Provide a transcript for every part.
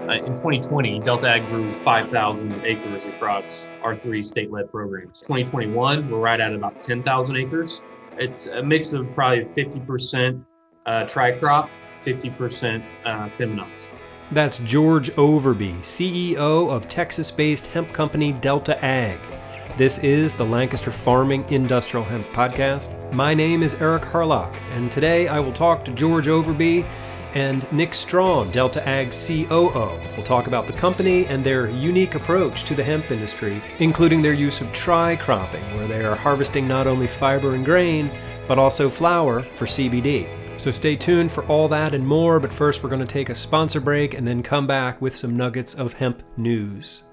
In 2020, Delta Ag grew 5,000 acres across our 3 state-led programs. 2021, we're right at about 10,000 acres. It's a mix of probably 50% TriCrop, 50% feminized. That's George Overbey, CEO of Texas-based hemp company Delta Ag. This is the Lancaster Farming Industrial Hemp Podcast. My name is Eric Harlock, and today I will talk to George Overbey and Nick Strawn, Delta Ag COO. We'll talk about the company and their unique approach to the hemp industry, including their use of tri-cropping, where they are harvesting not only fiber and grain, but also flower for CBD. So stay tuned for all that and more, but first we're going to take a sponsor break and then come back with some nuggets of hemp news.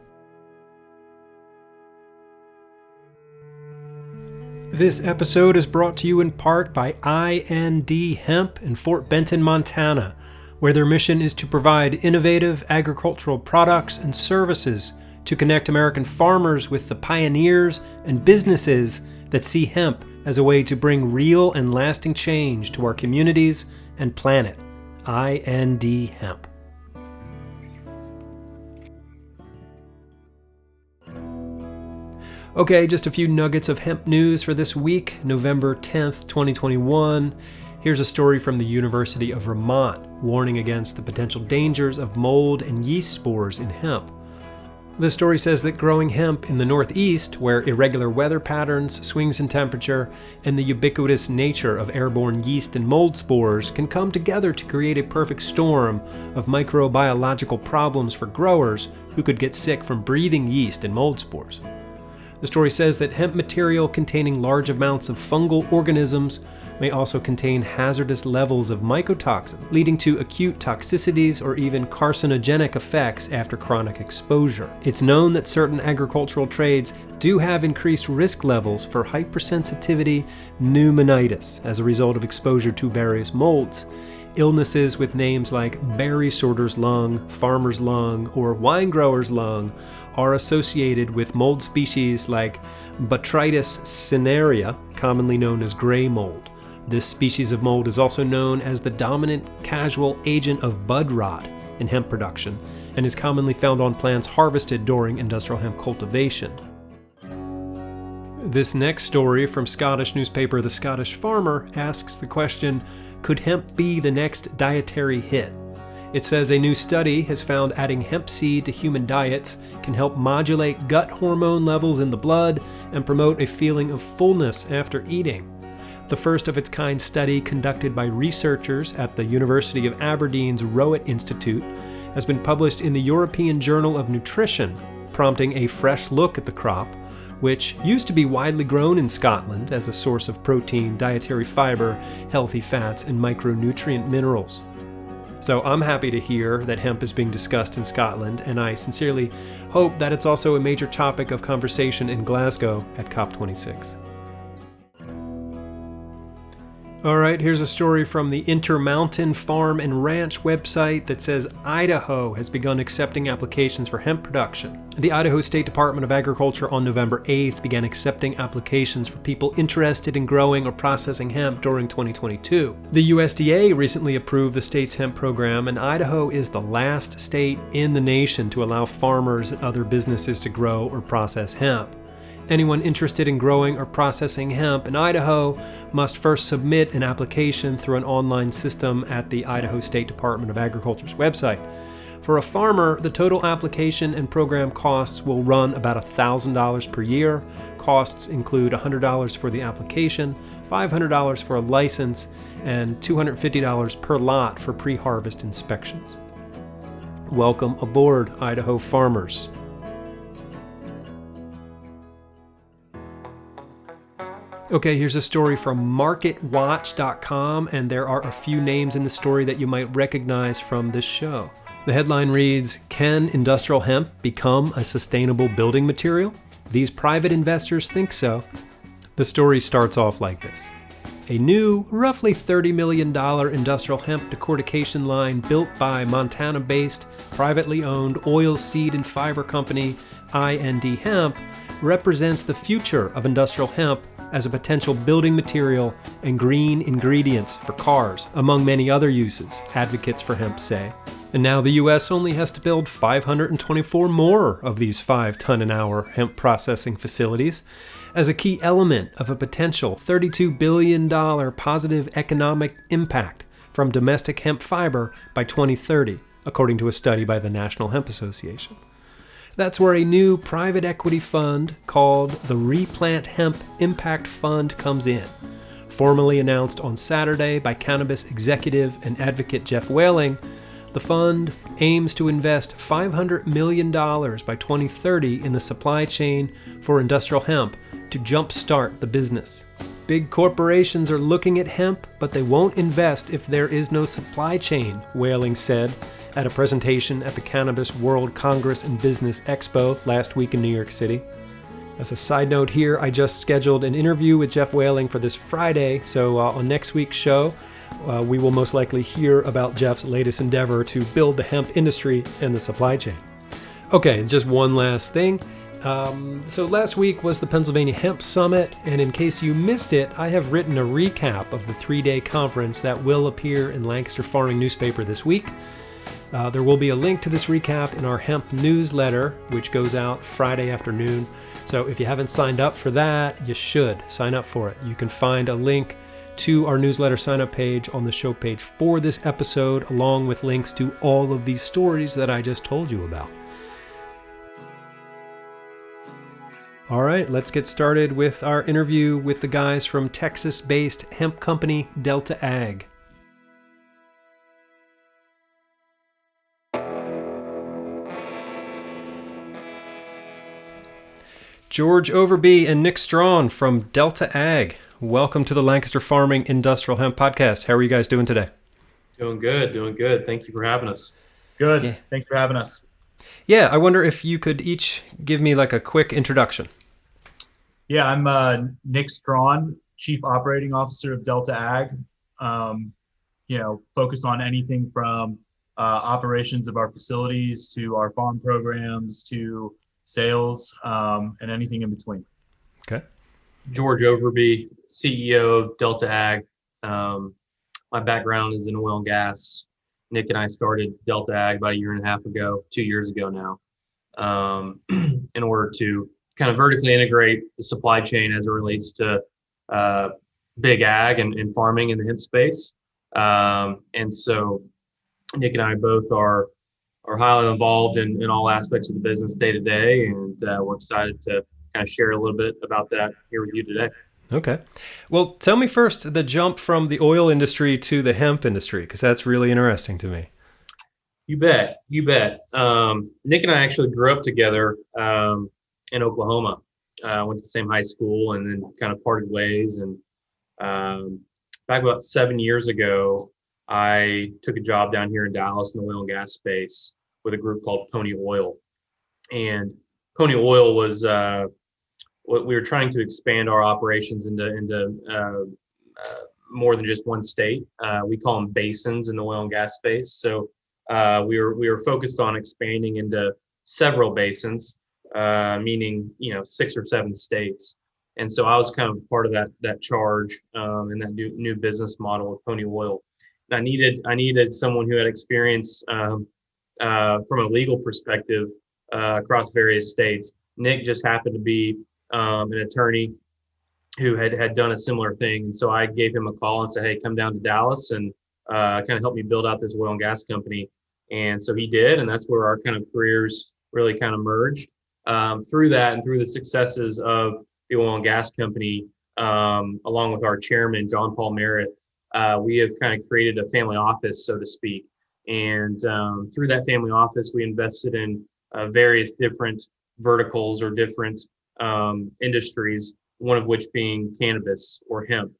This episode is brought to you in part by Hemp in Fort Benton, Montana, where their mission is to provide innovative agricultural products and services to connect American farmers with the pioneers and businesses that see hemp as a way to bring real and lasting change to our communities and planet. Hemp. Okay, just a few nuggets of hemp news for this week, November 10th, 2021. Here's a story from the University of Vermont, warning against the potential dangers of mold and yeast spores in hemp. The story says that growing hemp in the Northeast, where irregular weather patterns, swings in temperature, and the ubiquitous nature of airborne yeast and mold spores can come together to create a perfect storm of microbiological problems for growers who could get sick from breathing yeast and mold spores. The story says that hemp material containing large amounts of fungal organisms may also contain hazardous levels of mycotoxin, leading to acute toxicities or even carcinogenic effects after chronic exposure. It's known that certain agricultural trades do have increased risk levels for hypersensitivity pneumonitis as a result of exposure to various molds. Illnesses with names like berry sorter's lung, farmer's lung, or wine grower's lung are associated with mold species like Botrytis cinerea, commonly known as gray mold. This species of mold is also known as the dominant casual agent of bud rot in hemp production and is commonly found on plants harvested during industrial hemp cultivation. This next story from Scottish newspaper The Scottish Farmer asks the question, could hemp be the next dietary hit? It says a new study has found adding hemp seed to human diets can help modulate gut hormone levels in the blood and promote a feeling of fullness after eating. The first of its kind study conducted by researchers at the University of Aberdeen's Rowett Institute has been published in the European Journal of Nutrition, prompting a fresh look at the crop, which used to be widely grown in Scotland as a source of protein, dietary fiber, healthy fats, and micronutrient minerals. So I'm happy to hear that hemp is being discussed in Scotland, and I sincerely hope that it's also a major topic of conversation in Glasgow at COP26. All right, here's a story from the Intermountain Farm and Ranch website that says Idaho has begun accepting applications for hemp production. The Idaho State Department of Agriculture on November 8th began accepting applications for people interested in growing or processing hemp during 2022. The USDA recently approved the state's hemp program, and Idaho is the last state in the nation to allow farmers and other businesses to grow or process hemp. Anyone interested in growing or processing hemp in Idaho must first submit an application through an online system at the Idaho State Department of Agriculture's website. For a farmer, the total application and program costs will run about $1,000 per year. Costs include $100 for the application, $500 for a license, and $250 per lot for pre-harvest inspections. Welcome aboard, Idaho farmers. Okay, here's a story from MarketWatch.com, and there are a few names in the story that you might recognize from this show. The headline reads, "Can industrial hemp become a sustainable building material? These private investors think so." The story starts off like this. A new, roughly $30 million industrial hemp decortication line built by Montana-based, privately owned oil seed and fiber company Hemp represents the future of industrial hemp as a potential building material and green ingredients for cars, among many other uses, advocates for hemp say. And now the U.S. only has to build 524 more of these 5-ton-an-hour hemp processing facilities as a key element of a potential $32 billion positive economic impact from domestic hemp fiber by 2030, according to a study by the National Hemp Association. That's where a new private equity fund called the Replant Hemp Impact Fund comes in. Formally announced on Saturday by cannabis executive and advocate Jeff Whaling, the fund aims to invest $500 million by 2030 in the supply chain for industrial hemp to jumpstart the business. Big corporations are looking at hemp, but they won't invest if there is no supply chain, Whaling said at a presentation at the Cannabis World Congress and Business Expo last week in New York City. As a side note here, I just scheduled an interview with Jeff Whaling for this Friday, so on next week's show, we will most likely hear about Jeff's latest endeavor to build the hemp industry and the supply chain. Okay, just one last thing. So last week was the Pennsylvania Hemp Summit, and in case you missed it, I have written a recap of the 3-day conference that will appear in Lancaster Farming newspaper this week. There will be a link to this recap in our hemp newsletter, which goes out Friday afternoon. So if you haven't signed up for that, you should sign up for it. You can find a link to our newsletter sign-up page on the show page for this episode, along with links to all of these stories that I just told you about. All right, let's get started with our interview with the guys from Texas-based hemp company Delta Ag. George Overbey and Nick Strawn from Delta Ag. Welcome to the Lancaster Farming Industrial Hemp Podcast. How are you guys doing today? Doing good, doing good. Thank you for having us. Good. Yeah. Thanks for having us. Yeah, I wonder if you could each give me like a quick introduction. Yeah, I'm Nick Strawn, Chief Operating Officer of Delta Ag. Focus on anything from operations of our facilities to our farm programs to sales and anything in between. Okay. George Overbey, CEO of Delta Ag. My background is in oil and gas. Nick and I started Delta Ag about 2 years ago now, in order to kind of vertically integrate the supply chain as it relates to big ag and farming in the hemp space. And so Nick and I both are highly involved in all aspects of the business day to day, and we're excited to kind of share a little bit about that here with you today. Okay. Well, tell me first the jump from the oil industry to the hemp industry, because that's really interesting to me. You bet. Nick and I actually grew up together in Oklahoma. Went to the same high school and then kind of parted ways. And back about 7 years ago, I took a job down here in Dallas in the oil and gas space with a group called Pony Oil. And Pony Oil was what we were trying to expand our operations into more than just one state. We call them basins in the oil and gas space. So we were focused on expanding into several basins, meaning 6 or 7 states. And so I was kind of part of that charge and that new business model with Pony Oil. And I needed someone who had experience from a legal perspective across various states. Nick just happened to be an attorney who had done a similar thing. And so I gave him a call and said, hey, come down to Dallas and kind of help me build out this oil and gas company. And so he did. And that's where our kind of careers really kind of merged. Through that and through the successes of the oil and gas company, along with our chairman, John Paul Merritt, we have kind of created a family office, so to speak. And through that family office, we invested in various different verticals or different industries, one of which being cannabis or hemp.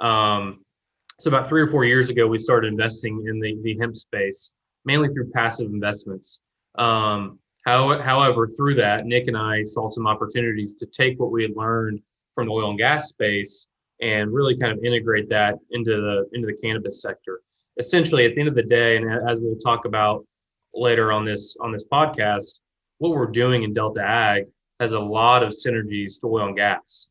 So about 3 or 4 years ago, we started investing in the hemp space, mainly through passive investments. However, through that, Nick and I saw some opportunities to take what we had learned from the oil and gas space and really kind of integrate that into the cannabis sector. Essentially, at the end of the day, and as we'll talk about later on this podcast, what we're doing in Delta Ag has a lot of synergies to oil and gas.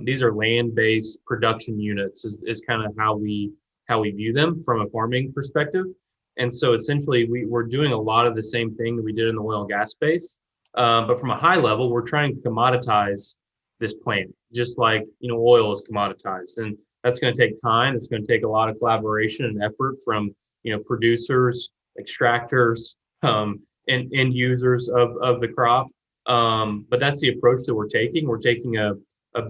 These are land-based production units is kind of how we view them from a farming perspective. And so essentially we're doing a lot of the same thing that we did in the oil and gas space. But from a high level, we're trying to commoditize this plant, just like, oil is commoditized. And that's going to take time. It's going to take a lot of collaboration and effort from, producers, extractors, and end users of the crop. But that's the approach that we're taking. We're taking a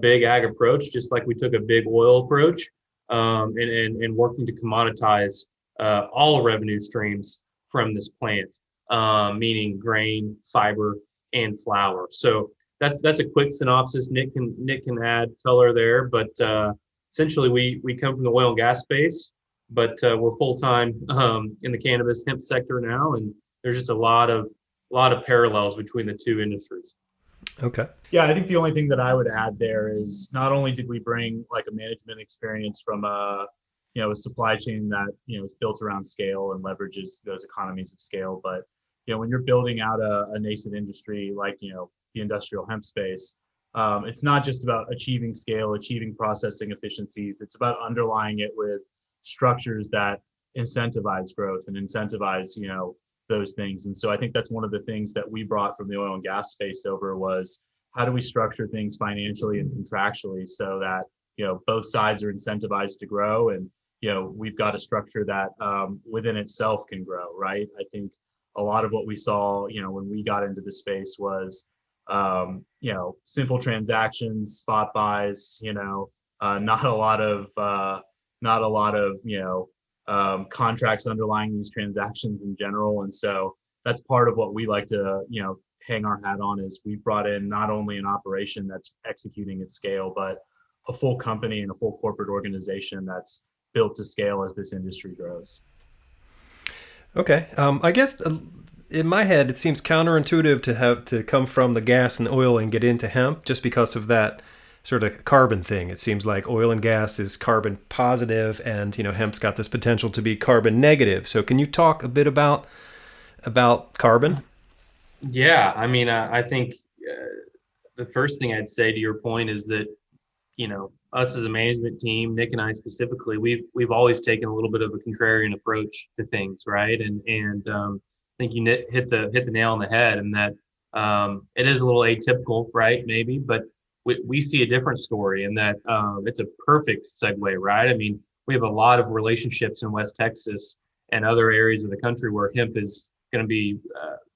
big ag approach, just like we took a big oil approach, and working to commoditize all revenue streams from this plant, meaning grain, fiber, and flour. So that's a quick synopsis. Nick can add color there, but essentially we come from the oil and gas space, but we're full time in the cannabis hemp sector now, and there's just a lot of parallels between the two industries. Okay. Yeah, I think the only thing that I would add there is not only did we bring like a management experience from a supply chain that is built around scale and leverages those economies of scale, but when you're building out a nascent industry like the industrial hemp space, it's not just about achieving scale, achieving processing efficiencies. It's about underlying it with structures that incentivize growth and incentivize those things. And so I think that's one of the things that we brought from the oil and gas space over was how do we structure things financially and contractually so that both sides are incentivized to grow, and we've got a structure that within itself can grow, right? I think a lot of what we saw when we got into the space was simple transactions, spot buys, not a lot of contracts underlying these transactions in general. And so that's part of what we like to hang our hat on, is we've brought in not only an operation that's executing at scale, but a full company and a full corporate organization that's built to scale as this industry grows. Okay. I guess in my head, it seems counterintuitive to have to come from the gas and oil and get into hemp just because of that sort of carbon thing. It seems like oil and gas is carbon positive, and hemp's got this potential to be carbon negative. So can you talk a bit about carbon? Yeah, I mean, I think the first thing I'd say to your point is that us as a management team, Nick and I specifically, we've always taken a little bit of a contrarian approach to things, right? And I think you hit the nail on the head, and that it is a little atypical, right? Maybe, but we see a different story, and that it's a perfect segue, right? I mean, we have a lot of relationships in West Texas and other areas of the country where hemp is going to be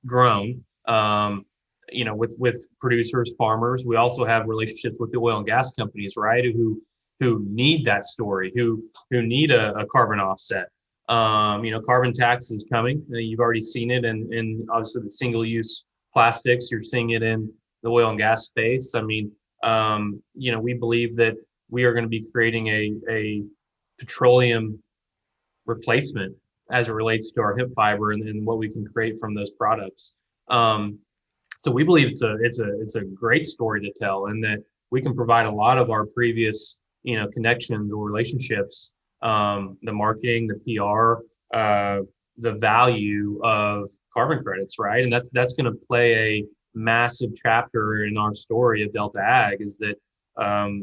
grown. With producers, farmers. We also have relationships with the oil and gas companies, right? Who need that story, who need a carbon offset. Carbon tax is coming. You've already seen it in obviously the single-use plastics. You're seeing it in the oil and gas space. I mean, we believe that we are going to be creating a petroleum replacement as it relates to our hemp fiber and what we can create from those products. So we believe it's a great story to tell, and that we can provide a lot of our previous connections or relationships, the marketing, the PR, the value of carbon credits, right? And that's going to play a massive chapter in our story of Delta Ag, is that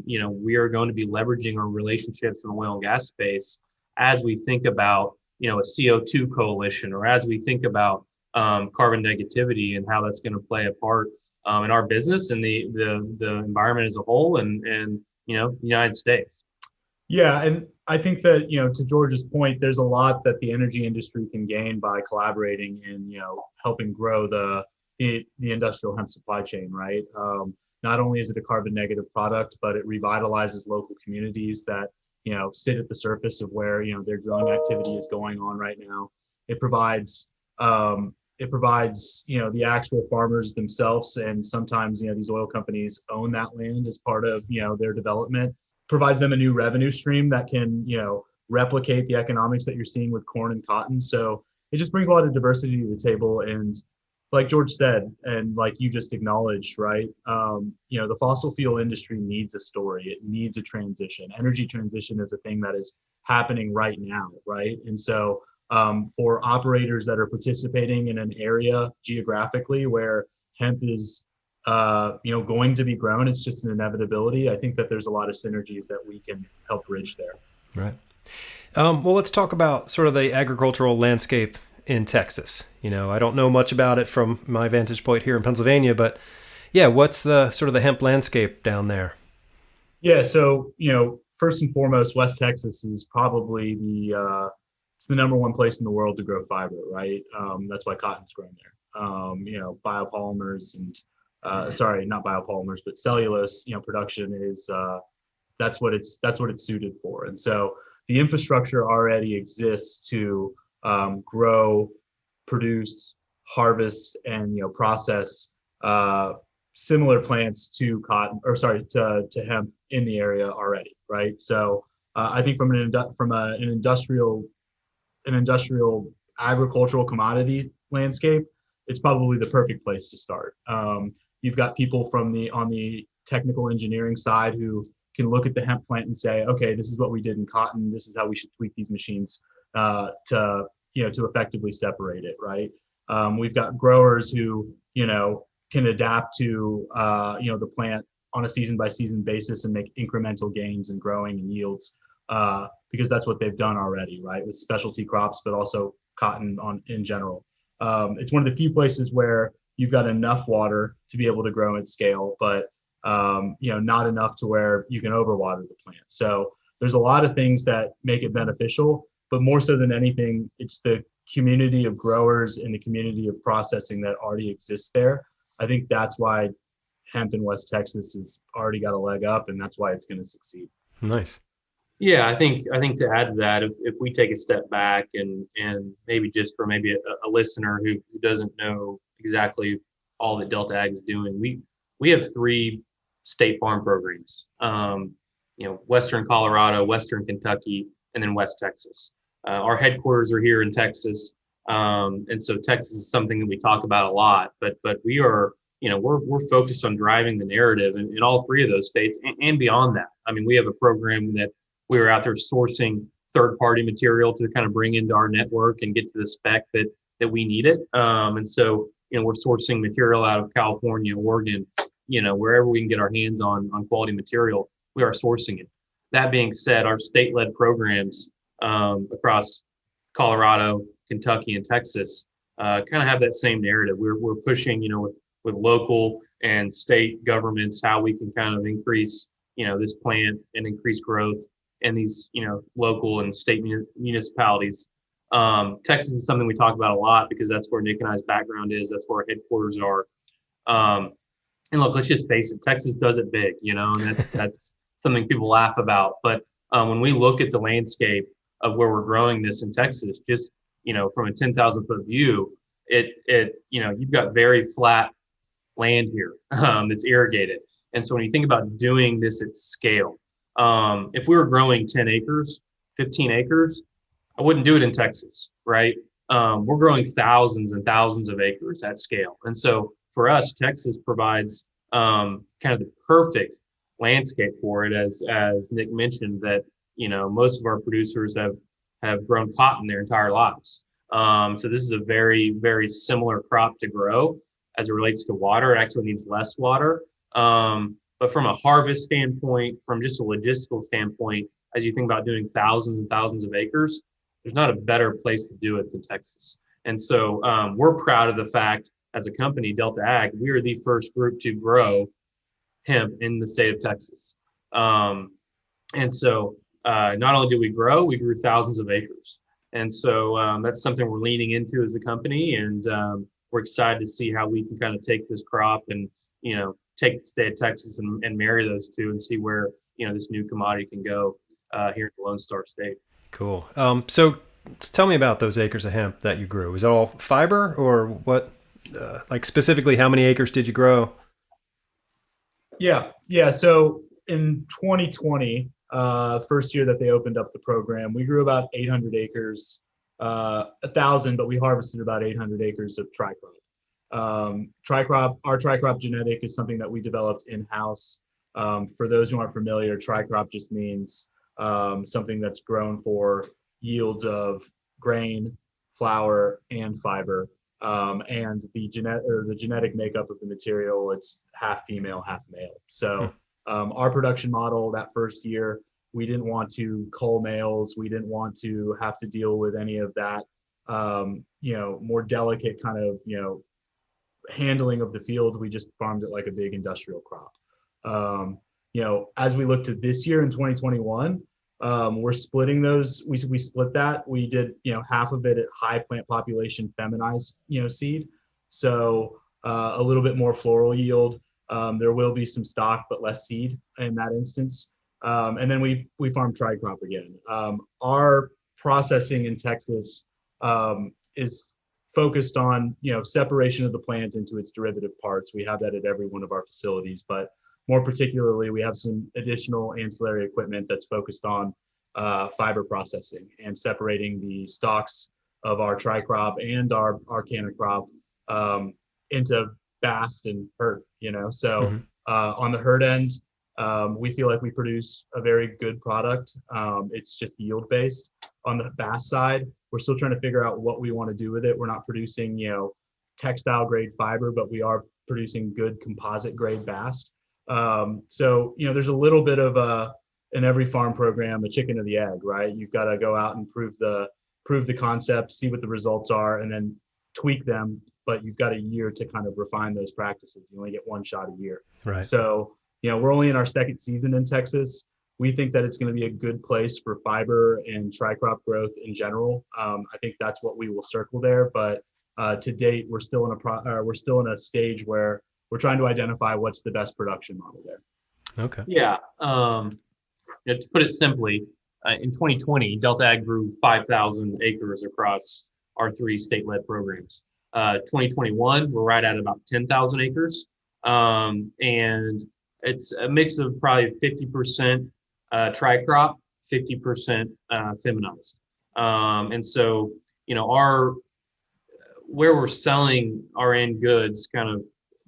we are going to be leveraging our relationships in the oil and gas space as we think about a CO2 coalition, or as we think about carbon negativity and how that's going to play a part in our business and the environment as a whole, and the United States. Yeah, and I think that to George's point, there's a lot that the energy industry can gain by collaborating and helping grow the industrial hemp supply chain, right? Not only is it a carbon negative product, but it revitalizes local communities that sit at the surface of where their drilling activity is going on right now. It provides the actual farmers themselves, and sometimes these oil companies own that land as part of their development. Provides them a new revenue stream that can replicate the economics that you're seeing with corn and cotton. So it just brings a lot of diversity to the table. And like George said, and like you just acknowledged, right? The fossil fuel industry needs a story. It needs a transition. Energy transition is a thing that is happening right now, right? And so for operators that are participating in an area geographically where hemp is going to be grown, it's just an inevitability. I think that there's a lot of synergies that we can help bridge there. Right. Well, let's talk about sort of the agricultural landscape in Texas. I don't know much about it from my vantage point here in Pennsylvania, but yeah, what's the sort of the hemp landscape down there? Yeah, so first and foremost, West Texas is probably it's the number one place in the world to grow fiber, right? That's why cotton's grown there. Biopolymers and sorry, not biopolymers, but cellulose, production is that's what it's suited for. And so the infrastructure already exists to grow, produce, harvest, and process similar plants to cotton, or sorry, to hemp in the area already, right? So I think from an industrial agricultural commodity landscape, it's probably the perfect place to start. You've got people on the technical engineering side who can look at the hemp plant and say, okay, this is what we did in cotton. This is how we should tweak these machines to effectively separate it, right? We've got growers who can adapt to the plant on a season by season basis and make incremental gains in growing and yields because that's what they've done already, right? With specialty crops, but also cotton in general. It's one of the few places where you've got enough water to be able to grow at scale, but not enough to where you can overwater the plant. So there's a lot of things that make it beneficial, but more so than anything, it's the community of growers and the community of processing that already exists there. I think that's why hemp in West Texas has already got a leg up, and that's why it's going to succeed. Nice. Yeah, I think to add to that, if we take a step back and maybe just for maybe a listener who doesn't know exactly all that Delta Ag is doing, we have three state farm programs. Western Colorado, Western Kentucky, and then West Texas. Our headquarters are here in Texas, and so Texas is something that we talk about a lot. But we are, we're focused on driving the narrative in all three of those states and beyond that. I mean, we have a program that we were out there sourcing third-party material to kind of bring into our network and get to the spec that we need it. And so, we're sourcing material out of California, Oregon, wherever we can get our hands on quality material, we are sourcing it. That being said, our state-led programs across Colorado, Kentucky, and Texas kind of have that same narrative. We're pushing, with local and state governments, how we can kind of increase, this plant and increase growth in these, local and state municipalities. Texas is something we talk about a lot because that's where Nick and I's background is. That's where our headquarters are. And look, let's just face it, Texas does it big, and that's something people laugh about. But when we look at the landscape of where we're growing this in Texas, just, from a 10,000 foot view, you've got very flat land here that's irrigated. And so when you think about doing this at scale, if we were growing 10 acres, 15 acres, I wouldn't do it in Texas, right? We're growing thousands and thousands of acres at scale. And so for us, Texas provides kind of the perfect landscape for it, as Nick mentioned, that most of our producers have grown cotton their entire lives. So this is a very, very similar crop to grow as it relates to water. It actually needs less water. But from a harvest standpoint, from just a logistical standpoint, as you think about doing thousands and thousands of acres, there's not a better place to do it than Texas. And so we're proud of the fact, as a company, Delta Ag, we are the first group to grow hemp in the state of Texas. And so not only did we grow, we grew thousands of acres. And so that's something we're leaning into as a company. And we're excited to see how we can kind of take this crop and, take the state of Texas and marry those two and see where, this new commodity can go here in the Lone Star State. Cool. So tell me about those acres of hemp that you grew. Is it all fiber or what? Like specifically, how many acres did you grow? Yeah. So in 2020, first year that they opened up the program, we grew about 800 acres, 1,000, but we harvested about 800 acres of TriCrop. Our TriCrop genetic is something that we developed in-house. For those who aren't familiar, TriCrop just means something that's grown for yields of grain, flour, and fiber. And the genetic makeup of the material, it's half female, half male. So our production model that first year, We didn't want to cull males. We didn't want to have to deal with any of that, more delicate kind of, handling of the field. We just farmed it like a big industrial crop. As we look to this year in 2021, we're splitting those. We split that. We did, half of it at high plant population feminized, seed. So a little bit more floral yield. There will be some stock, but less seed in that instance. And then we farm TriCrop again. Our processing in Texas is focused on, separation of the plant into its derivative parts. We have that at every one of our facilities, but more particularly, we have some additional ancillary equipment that's focused on fiber processing and separating the stalks of our TriCrop and our canna crop into bast and hurt. So on the hurt end, we feel like we produce a very good product. It's just yield based. On the bast side, we're still trying to figure out what we want to do with it. We're not producing, textile grade fiber, but we are producing good composite grade bast. So, there's a little bit of in every farm program, a chicken or the egg, right? You've got to go out and prove the concept, see what the results are, and then tweak them. But you've got a year to kind of refine those practices. You only get one shot a year. Right. So, we're only in our second season in Texas. We think that it's going to be a good place for fiber and TriCrop growth in general. I think that's what we will circle there. But to date, we're still in a stage where we're trying to identify what's the best production model there. Okay. Yeah. To put it simply, in 2020, Delta Ag grew 5,000 acres across our 3 state-led programs. 2021, we're right at about 10,000 acres. And it's a mix of probably 50% TriCrop, 50% feminized. And so, where we're selling our end goods kind of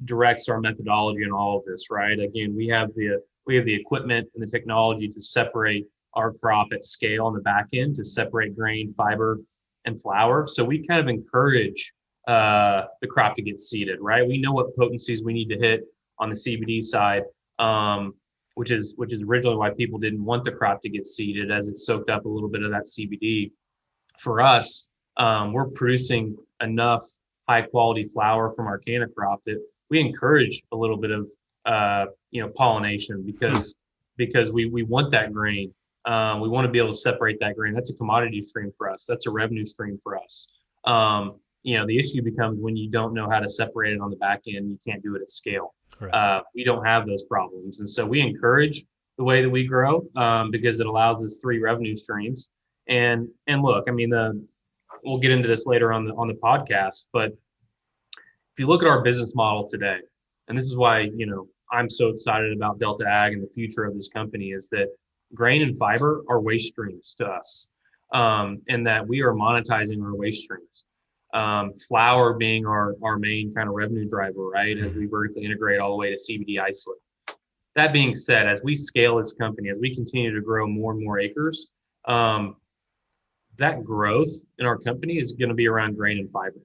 directs our methodology in all of this, right? Again, we have the equipment and the technology to separate our crop at scale on the back end, to separate grain, fiber, and flour. So we kind of encourage the crop to get seeded, right? We know what potencies we need to hit on the CBD side, which is originally why people didn't want the crop to get seeded, as it soaked up a little bit of that CBD. For us, we're producing enough high quality flour from our canna crop that we encourage a little bit of pollination because we want that grain. We want to be able to separate that grain. That's a commodity stream for us. That's a revenue stream for us. The issue becomes when you don't know how to separate it on the back end, you can't do it at scale. Right. We don't have those problems. And so we encourage the way that we grow because it allows us 3 revenue streams. And look, we'll get into this later on the podcast, but if you look at our business model today, and this is why, I'm so excited about Delta Ag and the future of this company, is that grain and fiber are waste streams to us, and that we are monetizing our waste streams. Flour being our main kind of revenue driver, right? As we vertically integrate all the way to CBD isolate. That being said, as we scale this company, as we continue to grow more and more acres, that growth in our company is going to be around grain and fiber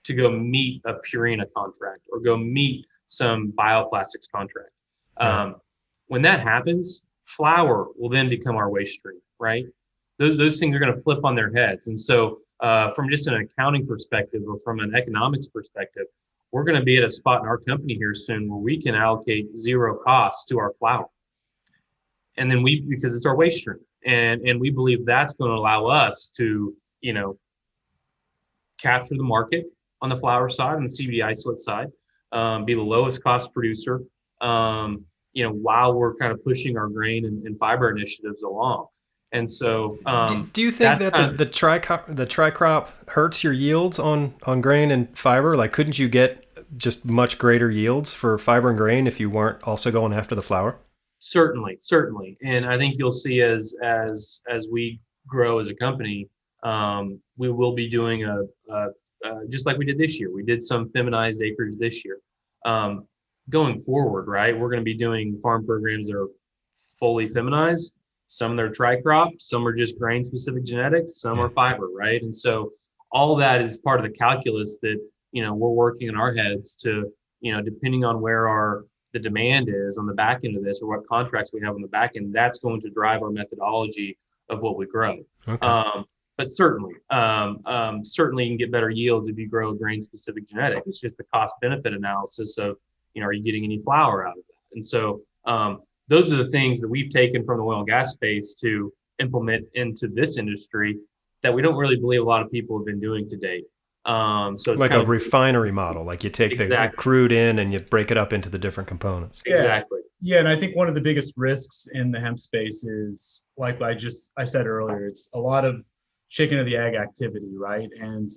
to go meet a Purina contract or go meet some bioplastics contract. Right. When that happens, flour will then become our waste stream, right? Those things are going to flip on their heads. And so from just an accounting perspective or from an economics perspective, we're going to be at a spot in our company here soon where we can allocate 0 costs to our flour. And then because it's our waste stream. And we believe that's going to allow us to, capture the market on the flour side and the CBD isolate side, be the lowest cost producer, while we're kind of pushing our grain and fiber initiatives along. And so, do you think that the TriCrop hurts your yields on grain and fiber? Like, couldn't you get just much greater yields for fiber and grain if you weren't also going after the flour? Certainly. And I think you'll see as we grow as a company, we will be doing just like we did this year. We did some feminized acres this year. Going forward, right, we're going to be doing farm programs that are fully feminized. Some are TriCrop, some are just grain specific genetics, some are fiber, right? And so all that is part of the calculus that, we're working in our heads to, depending on where our the demand is on the back end of this, or what contracts we have on the back end, that's going to drive our methodology of what we grow. Okay. But certainly you can get better yields if you grow a grain-specific genetic. It's just the cost-benefit analysis of, are you getting any flour out of that? And so those are the things that we've taken from the oil and gas space to implement into this industry that we don't really believe a lot of people have been doing to date. So it's like kind a refinery model, like you take the crude in and you break it up into the different components. Exactly. Yeah, and I think one of the biggest risks in the hemp space is, like I said earlier, it's a lot of chicken of the egg activity, right? And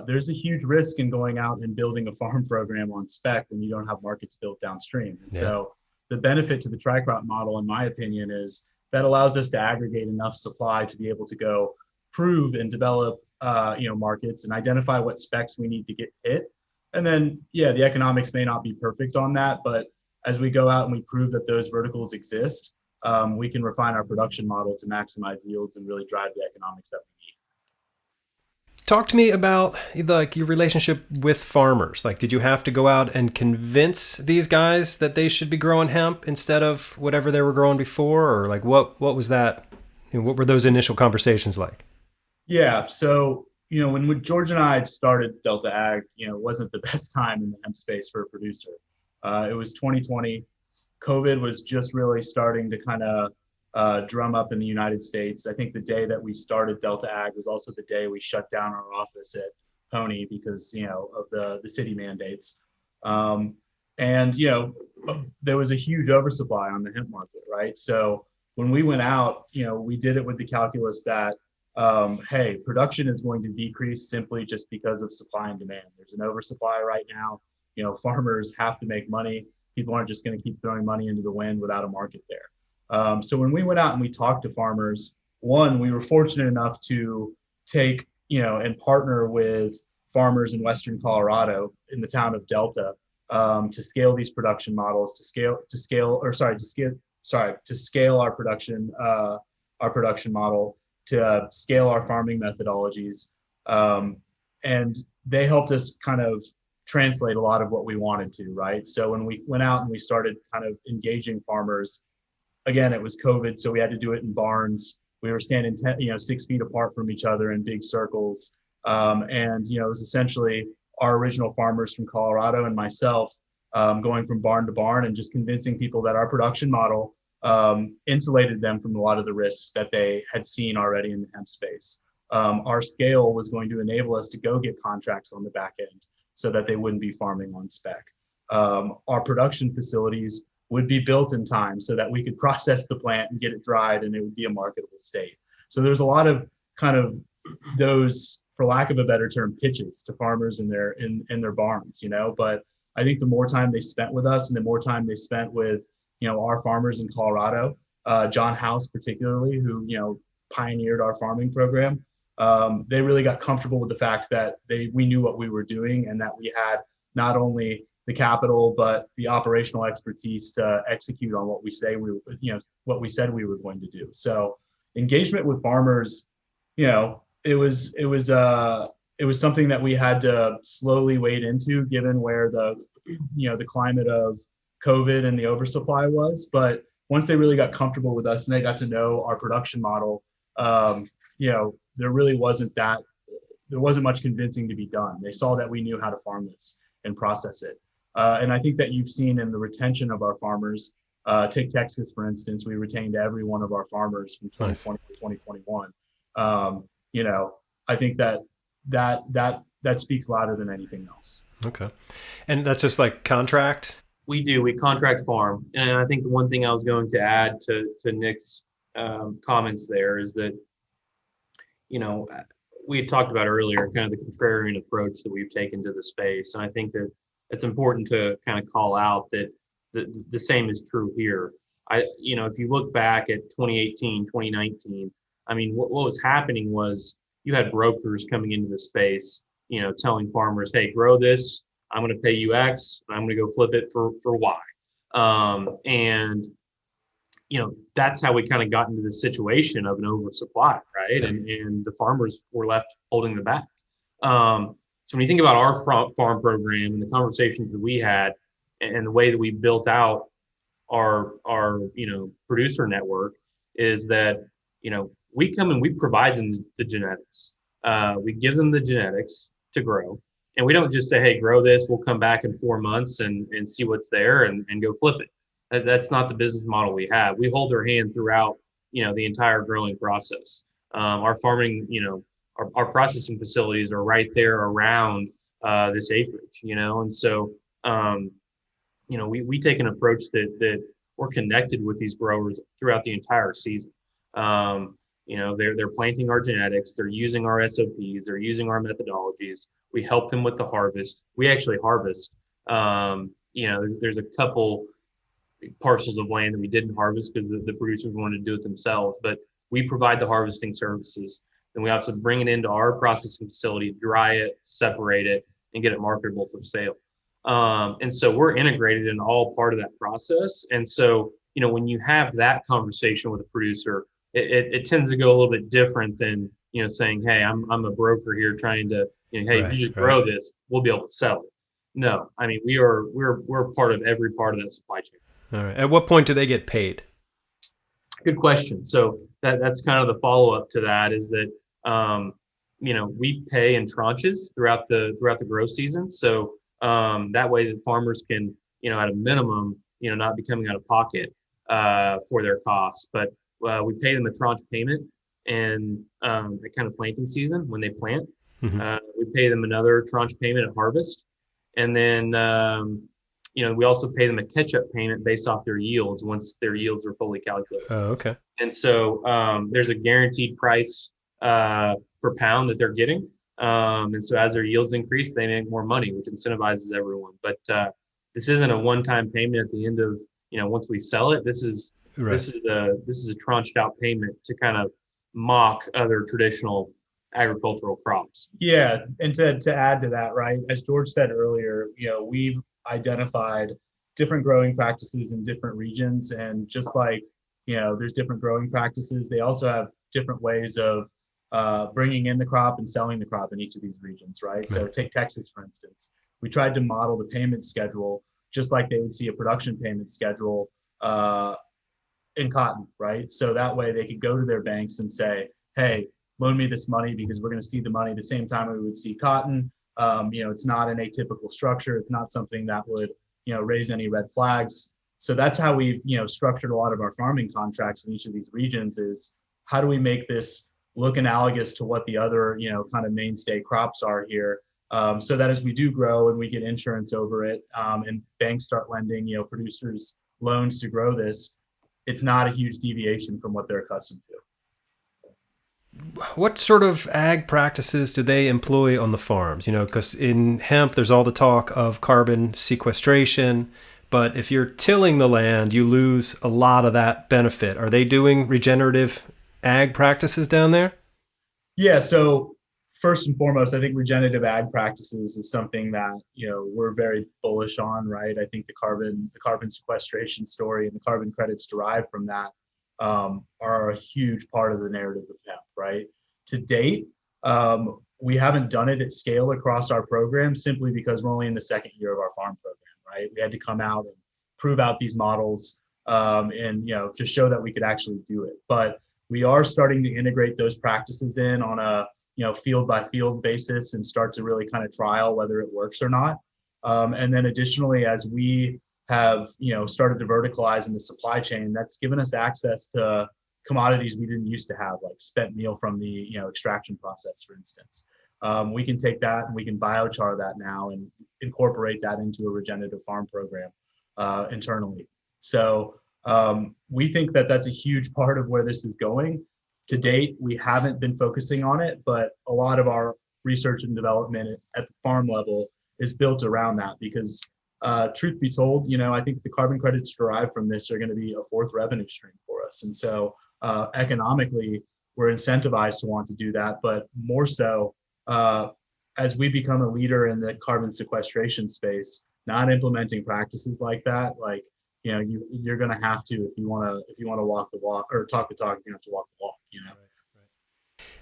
there's a huge risk in going out and building a farm program on spec when you don't have markets built downstream. And so the benefit to the TriCrop model, in my opinion, is that allows us to aggregate enough supply to be able to go prove and develop markets and identify what specs we need to get hit. And then, the economics may not be perfect on that, but as we go out and we prove that those verticals exist, we can refine our production model to maximize yields and really drive the economics that we need. Talk to me about your relationship with farmers. Did you have to go out and convince these guys that they should be growing hemp instead of whatever they were growing before? Or what was that? What were those initial conversations like? Yeah. So, when George and I started Delta Ag, it wasn't the best time in the hemp space for a producer. It was 2020. COVID was just really starting to kind of drum up in the United States. I think the day that we started Delta Ag was also the day we shut down our office at Pony because, of the city mandates. And there was a huge oversupply on the hemp market, right? So when we went out, we did it with the calculus that, hey, production is going to decrease simply just because of supply and demand. There's an oversupply right now. Farmers have to make money. People aren't just going to keep throwing money into the wind without a market there. So when we went out and we talked to farmers, one, we were fortunate enough to take, and partner with farmers in Western Colorado in the town of Delta to scale these production models, to scale our production model, to scale our farming methodologies. And they helped us kind of translate a lot of what we wanted to, right? So when we went out and we started kind of engaging farmers, again, it was COVID, so we had to do it in barns. We were standing 6 feet apart from each other in big circles. And it was essentially our original farmers from Colorado and myself going from barn to barn and just convincing people that our production model insulated them from a lot of the risks that they had seen already in the hemp space. Our scale was going to enable us to go get contracts on the back end so that they wouldn't be farming on spec. Our production facilities would be built in time so that we could process the plant and get it dried and it would be a marketable state. So there's a lot of kind of those, for lack of a better term, pitches to farmers in their barns, but I think the more time they spent with us and the more time they spent with, our farmers in Colorado, John House particularly, who, pioneered our farming program, they really got comfortable with the fact that we knew what we were doing and that we had not only the capital, but the operational expertise to execute on what we said we were going to do. So engagement with farmers, it was something that we had to slowly wade into given where the climate of COVID and the oversupply was. But once they really got comfortable with us and they got to know our production model, there really wasn't much convincing to be done. They saw that we knew how to farm this and process it. And I think that you've seen in the retention of our farmers, take Texas, for instance, we retained every one of our farmers from 2020 to 2021. I think that speaks louder than anything else. Okay. And that's just like contract? We contract farm. And I think the one thing I was going to add to Nick's comments there is that, we had talked about earlier, kind of the contrarian approach that we've taken to the space. And I think that it's important to kind of call out that the same is true here. If you look back at 2018, 2019, what was happening was you had brokers coming into the space, telling farmers, hey, grow this, I'm going to pay you X, and I'm going to go flip it for Y. That's how we kind of got into the situation of an oversupply, right? And the farmers were left holding the bag. So when you think about our farm program and the conversations that we had, And the way that we built out our producer network is that we come and we provide them the genetics. We give them the genetics to grow, and we don't just say, hey, grow this, we'll come back in 4 months and see what's there and go flip it. That's not the business model we have. We hold their hand throughout the entire growing process. Our farming, our processing facilities are right there around this acreage, and so we take an approach that we're connected with these growers throughout the entire season. They're planting our genetics, they're using our SOPs, they're using our methodologies. We help them with the harvest. We actually harvest. There's a couple parcels of land that we didn't harvest because the producers wanted to do it themselves, but we provide the harvesting services. And we also bring it into our processing facility, dry it, separate it, and get it marketable for sale. And so we're integrated in all part of that process. And so, when you have that conversation with a producer, it tends to go a little bit different than, saying, hey, I'm a broker here trying to, hey, if you just grow this, we'll be able to sell it. No, I mean, we're part of every part of that supply chain. All right. At what point do they get paid? Good question. So that's kind of the follow-up to that is that, we pay in tranches throughout the grow season. So that way the farmers can, at a minimum, not be coming out of pocket for their costs. But we pay them a tranche payment and the kind of planting season when they plant. Mm-hmm. We pay them another tranche payment at harvest. And then, we also pay them a catch-up payment based off their yields once their yields are fully calculated. Oh, okay. And so there's a guaranteed price per pound that they're getting. And so as their yields increase, they make more money, which incentivizes everyone. But this isn't a one-time payment at the end of, once we sell it. This is a tranched out payment to kind of mock other traditional agricultural crops. Yeah, and to add to that, right, as George said earlier, we've identified different growing practices in different regions, and just like there's different growing practices, they also have different ways of bringing in the crop and selling the crop in each of these regions, right? So take Texas, for instance. We tried to model the payment schedule just like they would see a production payment schedule in cotton, right? So that way they could go to their banks and say, hey, loan me this money because we're going to see the money the same time we would see cotton. It's not an atypical structure. It's not something that would, raise any red flags. So that's how we, structured a lot of our farming contracts in each of these regions is how do we make this look analogous to what the other, kind of mainstay crops are here. So that as we do grow and we get insurance over it and banks start lending, producers loans to grow this, it's not a huge deviation from what they're accustomed to. What sort of ag practices do they employ on the farms? Because in hemp, there's all the talk of carbon sequestration, but if you're tilling the land, you lose a lot of that benefit. Are they doing regenerative ag practices down there? Yeah, so first and foremost, I think regenerative ag practices is something that, we're very bullish on, right? I think the carbon sequestration story and the carbon credits derived from that are a huge part of the narrative of hemp, right? To date, we haven't done it at scale across our program simply because we're only in the second year of our farm program, right? We had to come out and prove out these models and to show that we could actually do it. But we are starting to integrate those practices in on a field by field basis and start to really kind of trial whether it works or not. And then additionally, as we have started to verticalize in the supply chain, that's given us access to commodities we didn't used to have, like spent meal from the extraction process, for instance. We can take that and we can biochar that now and incorporate that into a regenerative farm program internally. So we think that that's a huge part of where this is going. To date, we haven't been focusing on it, but a lot of our research and development at the farm level is built around that because truth be told, I think the carbon credits derived from this are going to be a fourth revenue stream for us. And so economically, we're incentivized to want to do that, but more so as we become a leader in the carbon sequestration space, not implementing practices like that, like, you're going to have to, if you want to walk the walk or talk the talk, you have to walk the walk,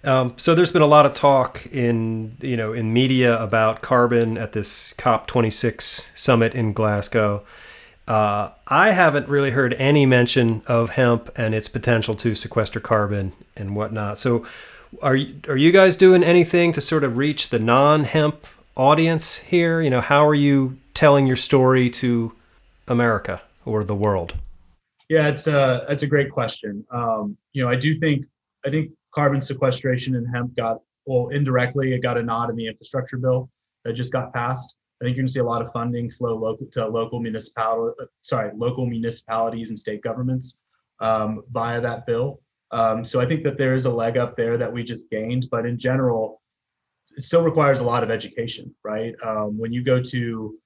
So there's been a lot of talk in media about carbon at this COP26 summit in Glasgow. I haven't really heard any mention of hemp and its potential to sequester carbon and whatnot. So are you guys doing anything to sort of reach the non-hemp audience here? How are you telling your story to America or the world? Yeah, it's a great question. I think carbon sequestration in hemp indirectly, it got a nod in the infrastructure bill that just got passed. I think you're going to see a lot of funding flow local municipalities and state governments via that bill. So I think that there is a leg up there that we just gained, but in general, it still requires a lot of education, right? When you go to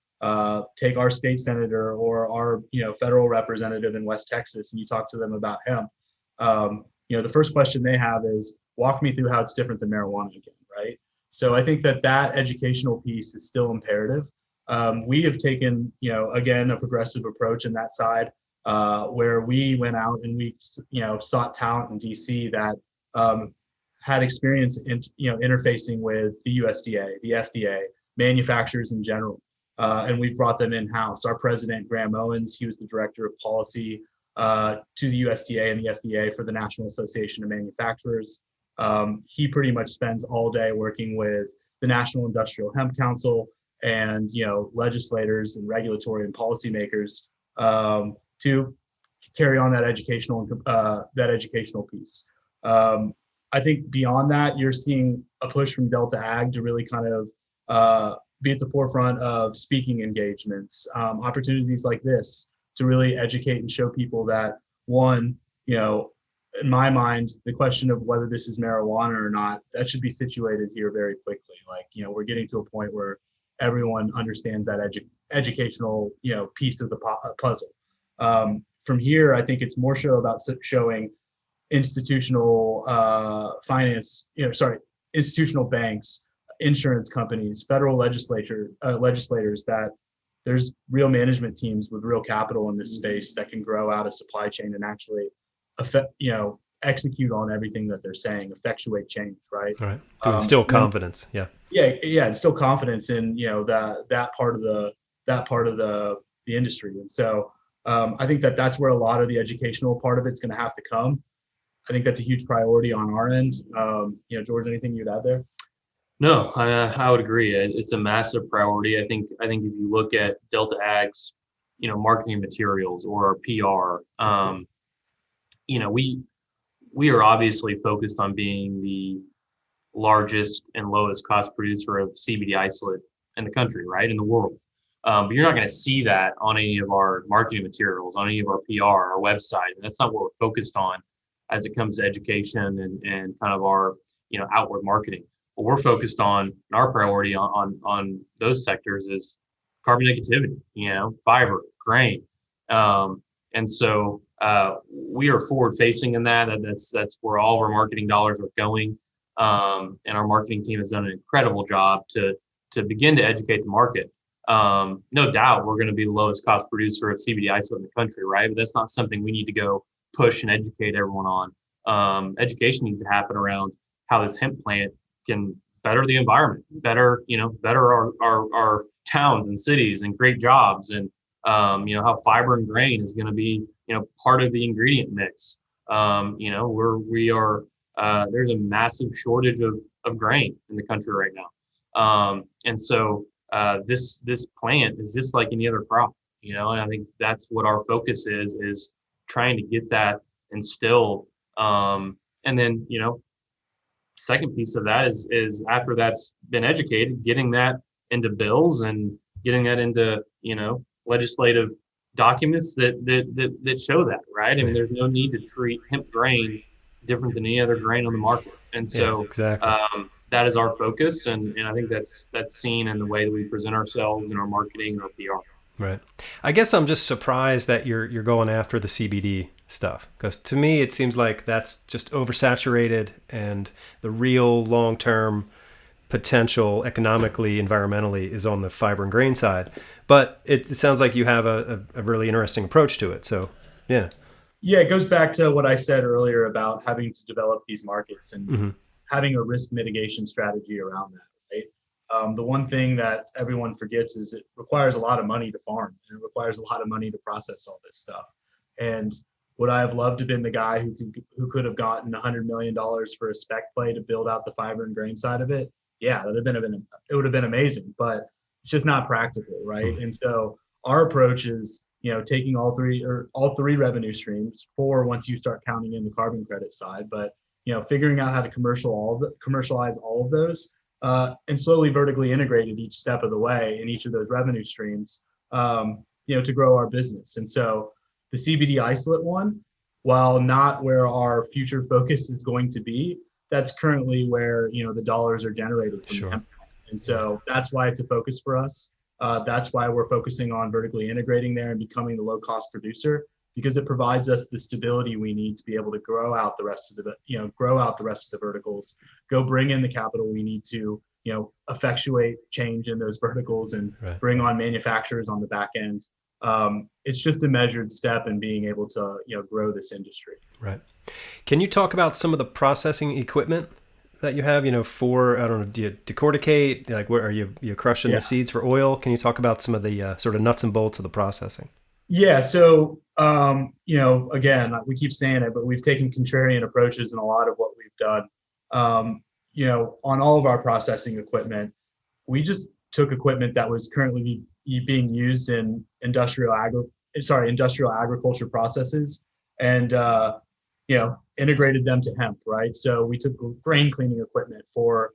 take our state senator or our federal representative in West Texas and you talk to them about hemp, the first question they have is, walk me through how it's different than marijuana again, right? So I think that educational piece is still imperative. We have taken, again, a progressive approach in that side, where we went out and we, sought talent in DC that had experience in, interfacing with the USDA, the FDA, manufacturers in general. And we brought them in-house. Our president, Graham Owens, he was the director of policy to the USDA and the FDA for the National Association of Manufacturers. He pretty much spends all day working with the National Industrial Hemp Council and legislators and regulatory and policymakers to carry on that educational piece. I think beyond that, you're seeing a push from Delta Ag to really kind of be at the forefront of speaking engagements, opportunities like this to really educate and show people that, one, in my mind, the question of whether this is marijuana or not, that should be situated here very quickly. Like, we're getting to a point where everyone understands that educational, piece of the puzzle. From here, I think it's more about showing institutional institutional banks, insurance companies, federal legislators that there's real management teams with real capital in this space that can grow out a supply chain and actually execute on everything that they're saying, effectuate change, right? Right. To instill confidence. Yeah. Yeah, instill confidence in that part of the industry. And so I think that's where a lot of the educational part of it's going to have to come. I think that's a huge priority on our end. George, anything you'd add there? No, I would agree. It's a massive priority. I think if you look at Delta Ag's, marketing materials or our PR, we are obviously focused on being the largest and lowest cost producer of CBD isolate in the country, right, in the world. But you're not going to see that on any of our marketing materials, on any of our PR, our website, and that's not what we're focused on as it comes to education and kind of our outward marketing. What we're focused on, and our priority on those sectors is carbon negativity, fiber, grain, and so we are forward facing in that. That's where all of our marketing dollars are going, and our marketing team has done an incredible job to begin to educate the market. No doubt, we're going to be the lowest cost producer of CBD isolate in the country, right? But that's not something we need to go push and educate everyone on. Education needs to happen around how this hemp plant can better the environment, better our towns and cities and create jobs, and how fiber and grain is going to be part of the ingredient mix. There's a massive shortage of grain in the country right now, and so this plant is just like any other crop, and I think that's what our focus is trying to get that instilled, and then second piece of that is after that's been educated, getting that into bills and getting that into legislative documents that show that, right? I mean, there's no need to treat hemp grain different than any other grain on the market, and so exactly. That is our focus, and I think that's seen in the way that we present ourselves in our marketing or PR. Right. I guess I'm just surprised that you're going after the CBD stuff, because to me it seems like that's just oversaturated, and the real long-term potential economically, environmentally is on the fiber and grain side. But it sounds like you have a really interesting approach to it. So, yeah. Yeah, it goes back to what I said earlier about having to develop these markets. And having a risk mitigation strategy around that, right? The one thing that everyone forgets is it requires a lot of money to farm, and it requires a lot of money to process all this stuff. And would I have loved to have been the guy who could have gotten $100 million for a spec play to build out the fiber and grain side of it? Yeah, it would have been amazing, but it's just not practical, right? And so our approach is, taking all three revenue streams, four once you start counting in the carbon credit side, but figuring out how to commercialize all of those, and slowly vertically integrated each step of the way in each of those revenue streams, to grow our business. And so the CBD isolate one, while not where our future focus is going to be, that's currently where the dollars are generated from the hemp. And so that's why it's a focus for us. That's why we're focusing on vertically integrating there and becoming the low cost producer, because it provides us the stability we need to be able to grow out the rest of the verticals, go bring in the capital we need to, effectuate change in those verticals and bring on manufacturers on the back end. It's just a measured step in being able to, grow this industry. Right. Can you talk about some of the processing equipment that you have, for, I don't know, do you decorticate? Like, where are you crushing the seeds for oil? Can you talk about some of the sort of nuts and bolts of the processing? Yeah. So, again, we keep saying it, but we've taken contrarian approaches in a lot of what we've done. On all of our processing equipment, we just took equipment that was currently being used in industrial agriculture processes and, integrated them to hemp, right? So we took grain cleaning equipment for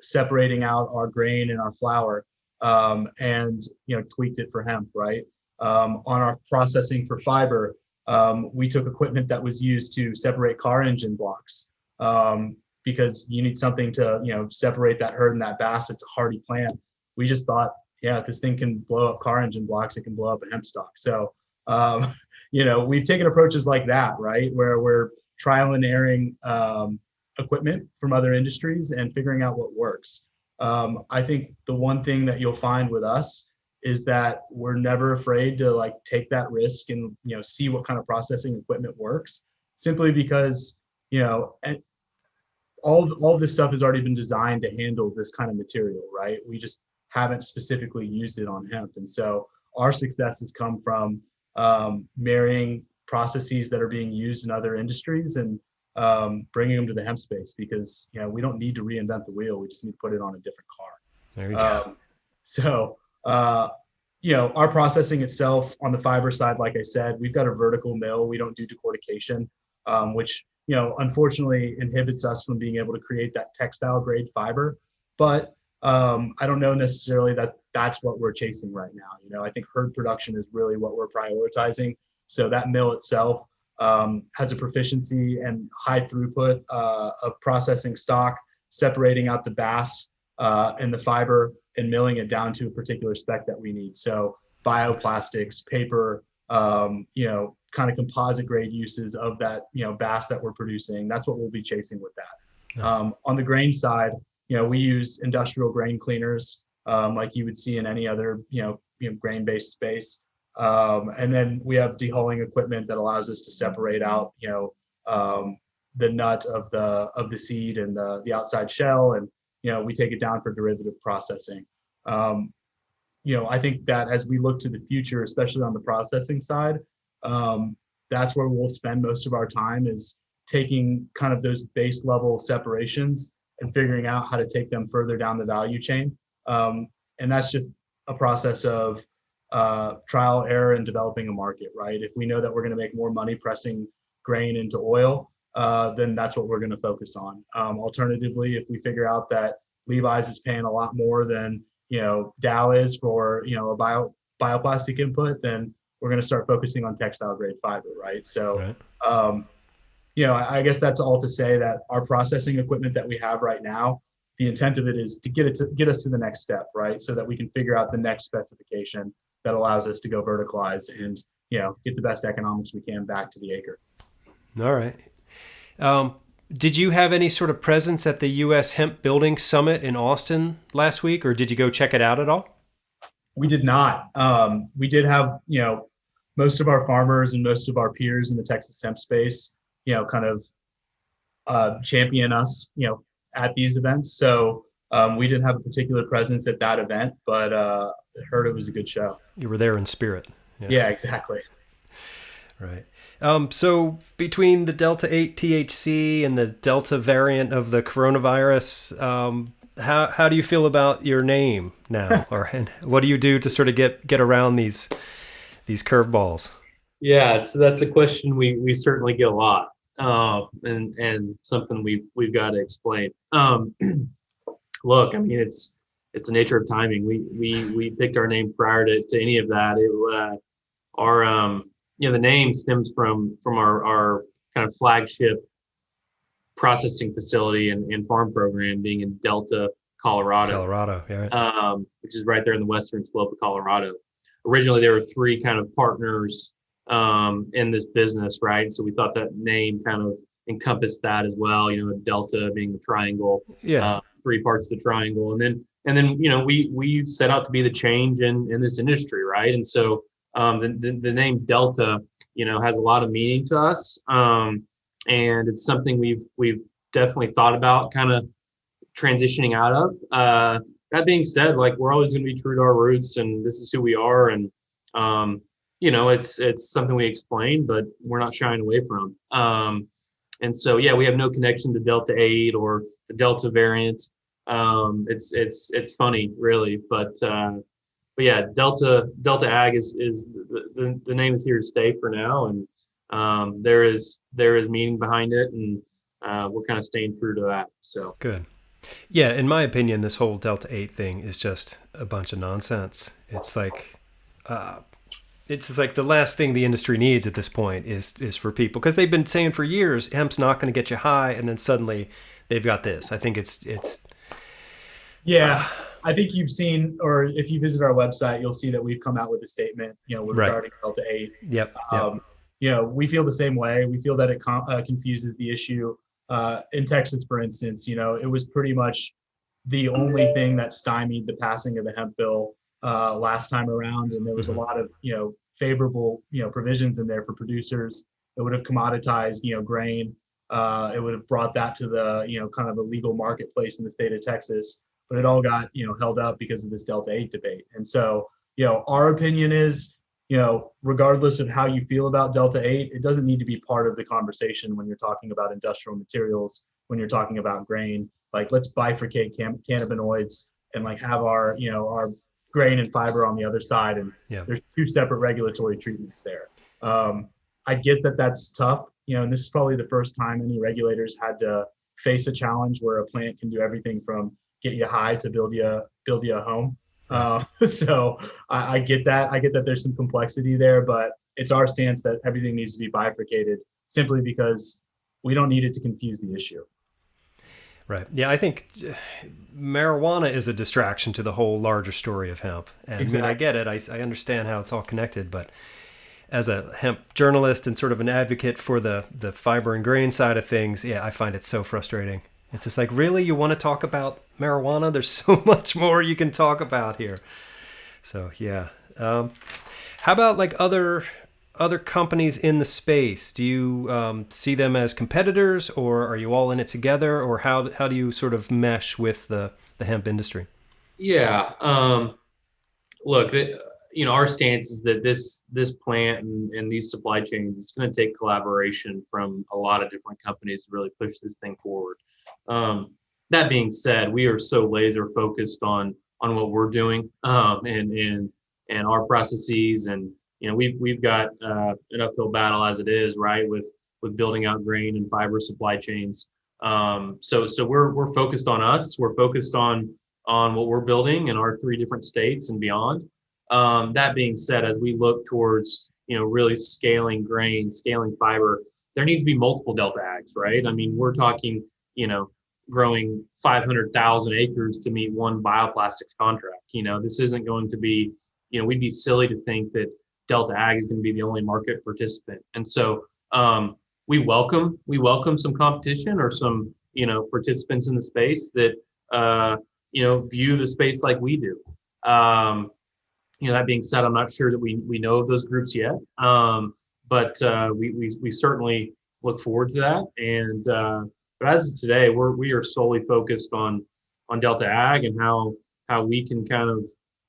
separating out our grain and our flour, and tweaked it for hemp, right? On our processing for fiber, we took equipment that was used to separate car engine blocks, because you need something to separate that herd and that bass. It's a hardy plant. We just thought, if this thing can blow up car engine blocks, it can blow up a hemp stalk. So we've taken approaches like that, right, where we're trial and erroring equipment from other industries and figuring out what works. I think the one thing that you'll find with us is that we're never afraid to take that risk and see what kind of processing equipment works, simply because all of this stuff has already been designed to handle this kind of material, right? We just haven't specifically used it on hemp. And so our success has come from marrying processes that are being used in other industries and bringing them to the hemp space, because we don't need to reinvent the wheel. We just need to put it on a different car. There you go. So our processing itself on the fiber side, like I said, we've got a vertical mill. We don't do decortication, which unfortunately inhibits us from being able to create that textile grade fiber. But I don't know necessarily that that's what we're chasing right now. I think herd production is really what we're prioritizing. So that mill itself has a proficiency and high throughput of processing stock, separating out the bass and the fiber and milling it down to a particular spec that we need. So bioplastics, paper, kind of composite grade uses of that, bass that we're producing. That's what we'll be chasing with that. Nice. On the grain side, we use industrial grain cleaners, like you would see in any other, grain-based space. And then we have dehulling equipment that allows us to separate out, the nut of the seed and the outside shell, and we take it down for derivative processing. I think that as we look to the future, especially on the processing side, that's where we'll spend most of our time, is taking kind of those base level separations and figuring out how to take them further down the value chain. And that's just a process of trial, error, and developing a market, right? If we know that we're going to make more money pressing grain into oil, then that's what we're going to focus on. Alternatively, if we figure out that Levi's is paying a lot more than Dow is for a bioplastic input, then we're going to start focusing on textile grade fiber, right? So, I guess that's all to say that our processing equipment that we have right now, the intent of it is to get us to the next step, right? So that we can figure out the next specification that allows us to go verticalize and get the best economics we can back to the acre. All right. Did you have any sort of presence at the U.S. Hemp Building Summit in Austin last week, or did you go check it out at all? We did not. We did have, most of our farmers and most of our peers in the Texas hemp space, kind of champion us, at these events. So we didn't have a particular presence at that event, but heard it was a good show. You were there in spirit. Yeah, exactly. Right. So between the Delta 8 THC and the Delta variant of the coronavirus, how do you feel about your name now? And what do you do to sort of get around these curveballs? Yeah, that's a question we certainly get a lot, and something we've got to explain. Look, I mean, it's the nature of timing. We picked our name prior to any of that. The name stems from our kind of flagship processing facility and farm program being in Delta, Colorado, yeah. Which is right there in the western slope of Colorado. Originally, there were three kind of partners in this business, right? So we thought that name kind of encompassed that as well. Delta being the triangle, three parts of the triangle, and then we set out to be the change in this industry, right? And so the name Delta, has a lot of meaning to us, and it's something we've definitely thought about kind of transitioning out of. That being said, like, we're always going to be true to our roots, and this is who we are, and it's something we explain, but we're not shying away from. And so, we have no connection to Delta 8 or the Delta variant. It's funny, really, but yeah, Delta Ag is the name is here to stay for now, and there is meaning behind it, and we're kind of staying true to that. So good. Yeah, in my opinion, this whole Delta 8 thing is just a bunch of nonsense. It's like the last thing the industry needs at this point is for people, because they've been saying for years hemp's not going to get you high, and then suddenly they've got this. I think it's I think you've seen, or if you visit our website, you'll see that we've come out with a statement, regarding Delta 8. Yep. We feel the same way. We feel that it confuses the issue. In Texas, for instance, it was pretty much the only thing that stymied the passing of the hemp bill last time around, and there was a lot of favorable provisions in there for producers. It would have commoditized grain. It would have brought that to the kind of a legal marketplace in the state of Texas. But it all got held up because of this Delta 8 debate. And so our opinion is, regardless of how you feel about Delta 8, it doesn't need to be part of the conversation when you're talking about industrial materials, when you're talking about grain. Like, let's bifurcate cannabinoids and like have our our grain and fiber on the other side, and there's two separate regulatory treatments there. I get that that's tough, and this is probably the first time any regulators had to face a challenge where a plant can do everything from get you high to build you a home. So I get that. I get that there's some complexity there, but it's our stance that everything needs to be bifurcated, simply because we don't need it to confuse the issue. Right. Yeah, I think marijuana is a distraction to the whole larger story of hemp. And exactly. I mean, I get it. I understand how it's all connected, but as a hemp journalist and sort of an advocate for the fiber and grain side of things, I find it so frustrating. It's just like, really, you want to talk about marijuana? There's so much more you can talk about here. So how about like other companies in the space? Do you see them as competitors, or are you all in it together, or how do you sort of mesh with the hemp industry? Yeah. Look, our stance is that this plant and these supply chains, it's going to take collaboration from a lot of different companies to really push this thing forward. That being said, we are so laser focused on what we're doing, and our processes, and we've got an uphill battle as it is, right, with building out grain and fiber supply chains. So we're focused on us. We're focused on what we're building in our 3 different states and beyond. That being said, as we look towards really scaling grain, scaling fiber, there needs to be multiple Delta Ags, right? I mean, we're talking growing 500,000 acres to meet one bioplastics contract. This isn't going to be, we'd be silly to think that Delta Ag is going to be the only market participant. And so we welcome some competition or some, participants in the space that, view the space like we do. That being said, I'm not sure that we know of those groups yet. But we certainly look forward to that. And, But as of today, we are solely focused on Delta Ag and how we can kind of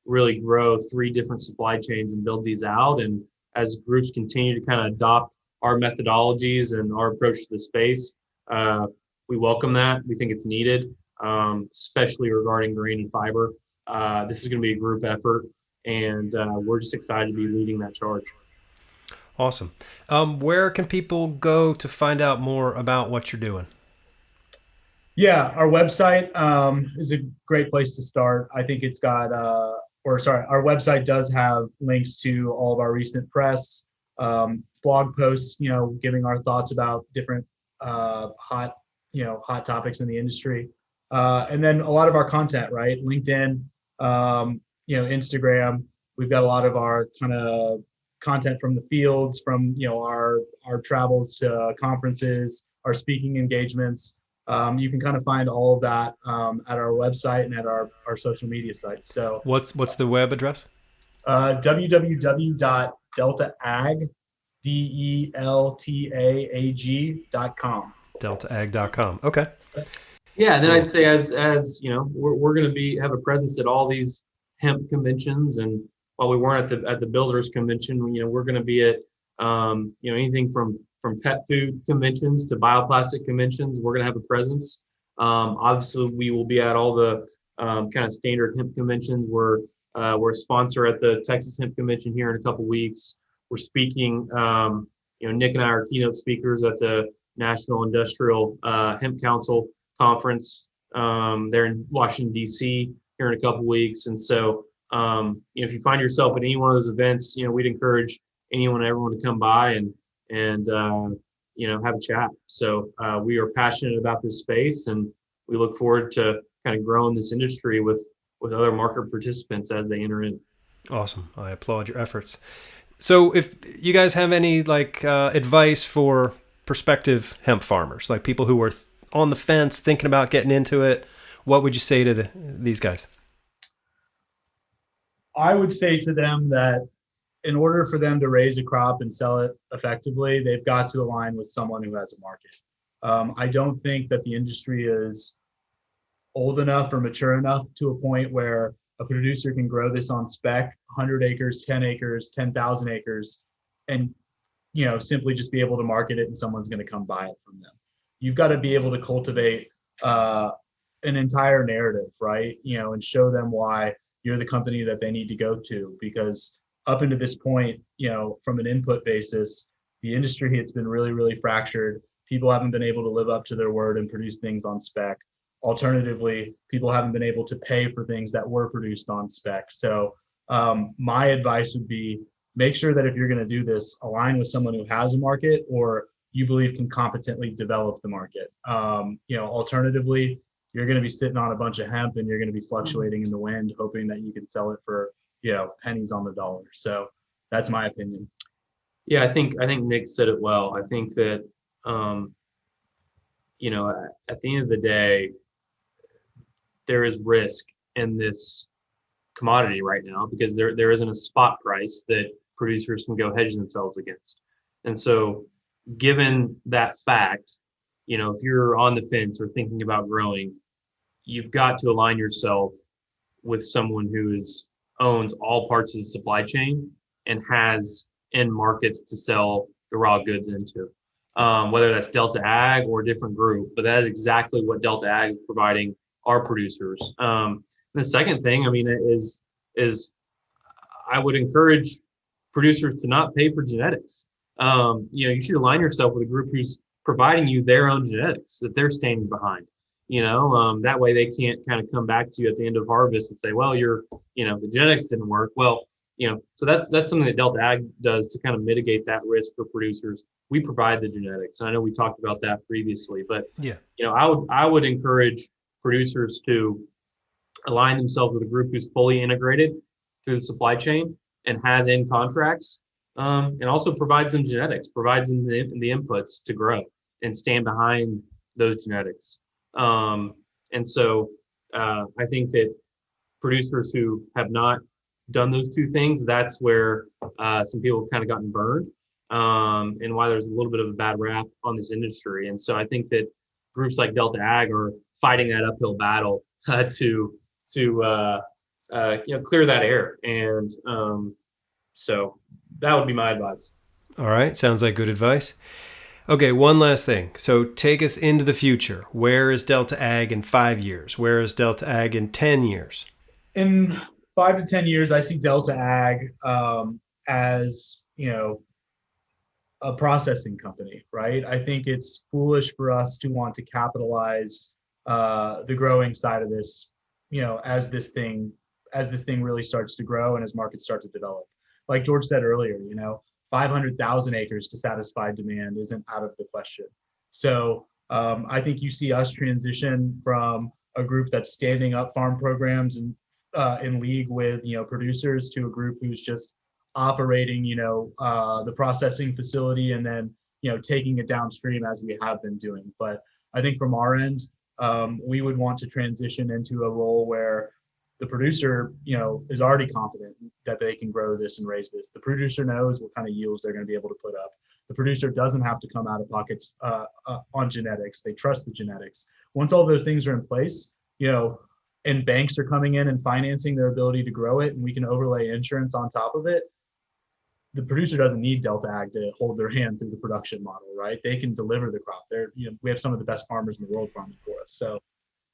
really grow 3 different supply chains and build these out. And as groups continue to kind of adopt our methodologies and our approach to the space, we welcome that. We think it's needed, especially regarding grain and fiber. This is going to be a group effort, and we're just excited to be leading that charge. Awesome. Where can people go to find out more about what you're doing? Yeah, our website is a great place to start. I think it's got, our website does have links to all of our recent press, blog posts, giving our thoughts about different hot topics in the industry. And then a lot of our content, right? LinkedIn, Instagram. We've got a lot of our kind of content from the fields, from our travels to conferences, our speaking engagements. You can kind of find all of that at our website and at our social media sites. So what's the web address? www.deltaag, DELTAAG.com. Deltaag.com. Okay. Yeah, and then I'd say as we're going to have a presence at all these hemp conventions, and while we weren't at the Builders Convention, we're going to be at anything from pet food conventions to bioplastic conventions. We're going to have a presence. Obviously, we will be at all the kind of standard hemp conventions. We're a sponsor at the Texas Hemp Convention here in a couple weeks. We're speaking. Nick and I are keynote speakers at the National Industrial Hemp Council conference there in Washington, D.C. here in a couple weeks. And so, if you find yourself at any one of those events, we'd encourage everyone to come by and have a chat. So we are passionate about this space, and we look forward to kind of growing this industry with other market participants as they enter in. Awesome. I applaud your efforts. So if you guys have any advice for prospective hemp farmers, like people who are on the fence thinking about getting into it, what would you say to these guys? I would say to them that in order for them to raise a crop and sell it effectively, they've got to align with someone who has a market. I don't think that the industry is old enough or mature enough to a point where a producer can grow this on spec, 100 acres, 10 acres, 10,000 acres, and simply just be able to market it and someone's going to come buy it from them. You've got to be able to cultivate an entire narrative, right? And show them why you're the company that they need to go to, because up into this point, from an input basis, the industry, it's been really, really fractured. People haven't been able to live up to their word and produce things on spec. Alternatively, people haven't been able to pay for things that were produced on spec. So my advice would be, make sure that if you're going to do this, align with someone who has a market or you believe can competently develop the market. Alternatively, you're going to be sitting on a bunch of hemp and you're going to be fluctuating in the wind, hoping that you can sell it for pennies on the dollar. So that's my opinion. Yeah, I think Nick said it well. I think that at the end of the day, there is risk in this commodity right now because there isn't a spot price that producers can go hedge themselves against. And so given that fact, if you're on the fence or thinking about growing, you've got to align yourself with someone who owns all parts of the supply chain and has end markets to sell the raw goods into, whether that's Delta Ag or a different group. But that is exactly what Delta Ag is providing our producers. The second thing, is I would encourage producers to not pay for genetics. You should align yourself with a group who's providing you their own genetics that they're standing behind. That way they can't kind of come back to you at the end of harvest and say, well, the genetics didn't work. Well, so that's something that Delta Ag does to kind of mitigate that risk for producers. We provide the genetics. And I know we talked about that previously, but yeah, I would encourage producers to align themselves with a group who's fully integrated through the supply chain and has end contracts, and also provides them genetics, provides them the inputs to grow and stand behind those genetics. And so I think that producers who have not done those two things, that's where some people have kind of gotten burned, and why there's a little bit of a bad rap on this industry. And so I think that groups like Delta Ag are fighting that uphill battle to clear that air. And so that would be my advice. All right, sounds like good advice. Okay, one last thing. So take us into the future. Where is Delta Ag in 5 years? Where is Delta Ag in 10 years? In 5 to 10 years, I see Delta Ag as, a processing company, right? I think it's foolish for us to want to capitalize the growing side of this, as this thing really starts to grow and as markets start to develop. Like George said earlier, 500,000 acres to satisfy demand isn't out of the question. So I think you see us transition from a group that's standing up farm programs and in league with producers to a group who's just operating the processing facility and then taking it downstream as we have been doing. But I think from our end, we would want to transition into a role where the producer is already confident that they can grow this and raise this. The producer knows what kind of yields they're going to be able to put up. The producer doesn't have to come out of pockets on genetics. They trust the genetics. Once all those things are in place, and banks are coming in and financing their ability to grow it, and we can overlay insurance on top of it, the producer doesn't need Delta Ag to hold their hand through the production model, right? They can deliver the crop. We have some of the best farmers in the world farming for us. So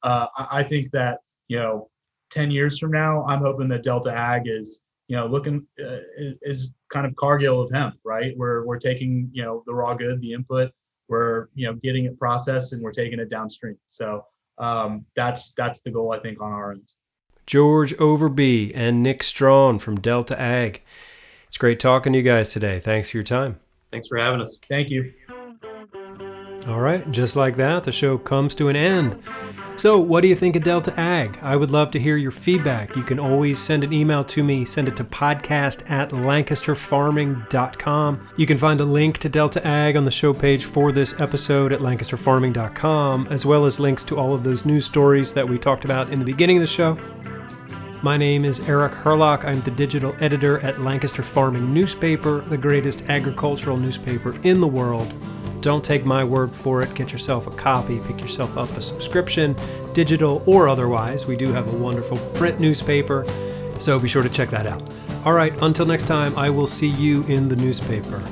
I think that 10 years from now, I'm hoping that Delta Ag is looking is kind of Cargill of hemp, right? We're taking the raw good, the input, we're getting it processed, and we're taking it downstream. So that's the goal, I think, on our end. George Overbey and Nick Strawn from Delta Ag. It's great talking to you guys today. Thanks for your time. Thanks for having us. Thank you. All right, just like that, the show comes to an end. So what do you think of Delta Ag? I would love to hear your feedback. You can always send an email to me. Send it to podcast@lancasterfarming.com. You can find a link to Delta Ag on the show page for this episode at lancasterfarming.com, as well as links to all of those news stories that we talked about in the beginning of the show. My name is Eric Herlock. I'm the digital editor at Lancaster Farming Newspaper, the greatest agricultural newspaper in the world. Don't take my word for it. Get yourself a copy. Pick yourself up a subscription, digital or otherwise. We do have a wonderful print newspaper, so be sure to check that out. All right, until next time, I will see you in the newspaper.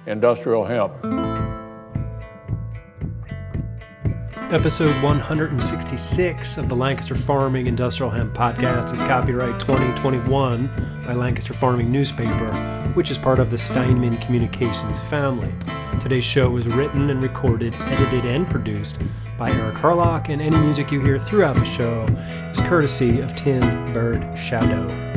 Industrial hemp. Episode 166 of the Lancaster Farming Industrial Hemp Podcast is copyright 2021 by Lancaster Farming Newspaper, which is part of the Steinman Communications family. Today's show was written and recorded, edited, and produced by Eric Herlock, and any music you hear throughout the show is courtesy of Tin Bird Shadow.